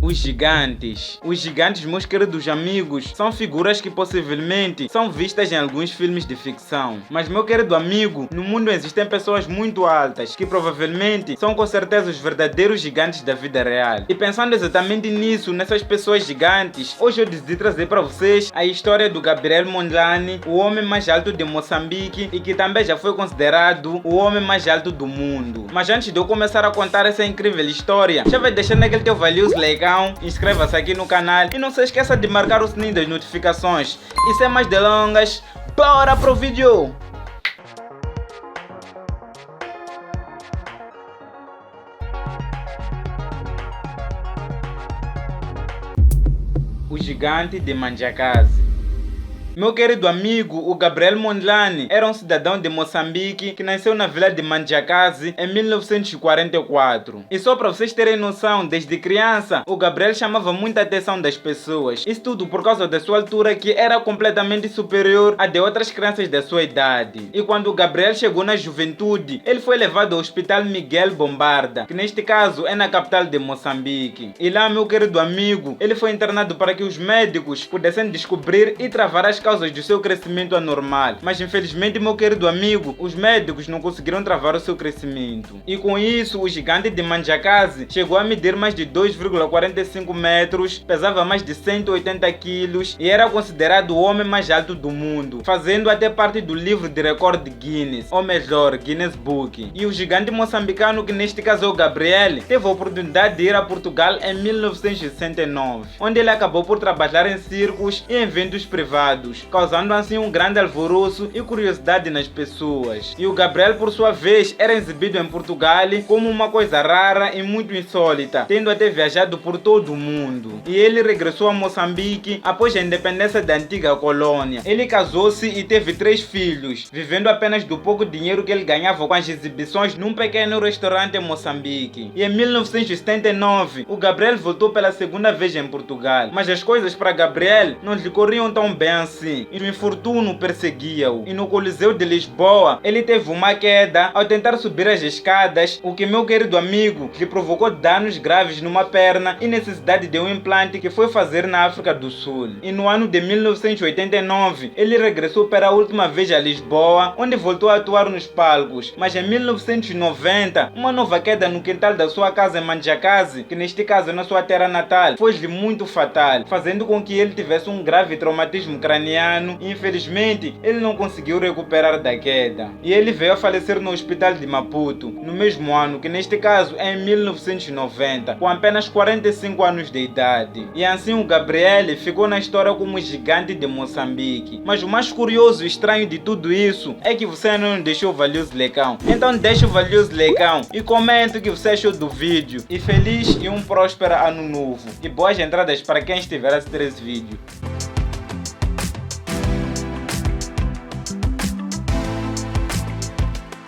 Os gigantes. Os gigantes, meus queridos amigos, são figuras que possivelmente são vistas em alguns filmes de ficção. Mas, meu querido amigo, no mundo existem pessoas muito altas que provavelmente são com certeza os verdadeiros gigantes da vida real. E pensando exatamente nisso, nessas pessoas gigantes, hoje eu decidi trazer para vocês a história do Gabriel Mondlane, o homem mais alto de Moçambique e que também já foi considerado o homem mais alto do mundo. Mas antes de eu começar a contar essa incrível história, já vai deixando aquele teu valioso like, inscreva-se aqui no canal e não se esqueça de marcar o sininho das notificações. E sem mais delongas, bora pro vídeo! O gigante de Manjakazi. Meu querido amigo, o Gabriel Mondlane era um cidadão de Moçambique que nasceu na vila de Manjakazi em 1944. E só para vocês terem noção, desde criança, o Gabriel chamava muita atenção das pessoas. Isso tudo por causa da sua altura, que era completamente superior à de outras crianças da sua idade. E quando o Gabriel chegou na juventude, ele foi levado ao Hospital Miguel Bombarda, que neste caso é na capital de Moçambique. E lá, meu querido amigo, ele foi internado para que os médicos pudessem descobrir e travar as causas do seu crescimento anormal, mas infelizmente, meu querido amigo, os médicos não conseguiram travar o seu crescimento. E com isso, o gigante de Manjakazi chegou a medir mais de 2,45 metros, pesava mais de 180 quilos e era considerado o homem mais alto do mundo, fazendo até parte do livro de recorde Guinness, ou melhor, Guinness Book. E o gigante moçambicano, que neste caso é o Gabriel, teve a oportunidade de ir a Portugal em 1969, onde ele acabou por trabalhar em circos e em eventos privados, causando assim um grande alvoroço e curiosidade nas pessoas. E o Gabriel, por sua vez, era exibido em Portugal como uma coisa rara e muito insólita, tendo até viajado por todo o mundo. E ele regressou a Moçambique após a independência da antiga colônia. Ele casou-se e teve 3 filhos, vivendo apenas do pouco dinheiro que ele ganhava com as exibições num pequeno restaurante em Moçambique. E em 1979, o Gabriel voltou pela segunda vez em Portugal, mas as coisas para Gabriel não lhe corriam tão bem assim, e o infortúnio perseguia-o. E no Coliseu de Lisboa, ele teve uma queda ao tentar subir as escadas, o que, meu querido amigo, lhe provocou danos graves numa perna e necessidade de um implante que foi fazer na África do Sul. E no ano de 1989, ele regressou pela última vez a Lisboa, onde voltou a atuar nos palcos. Mas em 1990, uma nova queda no quintal da sua casa em Manjakazi, que neste caso é na sua terra natal, foi-lhe muito fatal, fazendo com que ele tivesse um grave traumatismo craniano e infelizmente ele não conseguiu recuperar da queda. E ele veio a falecer no hospital de Maputo, no mesmo ano, que neste caso é em 1990, com apenas 45 anos de idade. E assim o Gabriel ficou na história como o gigante de Moçambique. Mas o mais curioso e estranho de tudo isso é que você não deixou o valioso lecão. Então deixa o valioso lecão e comenta o que você achou do vídeo. E feliz e um próspero ano novo. E boas entradas para quem estiver a assistir esse vídeo.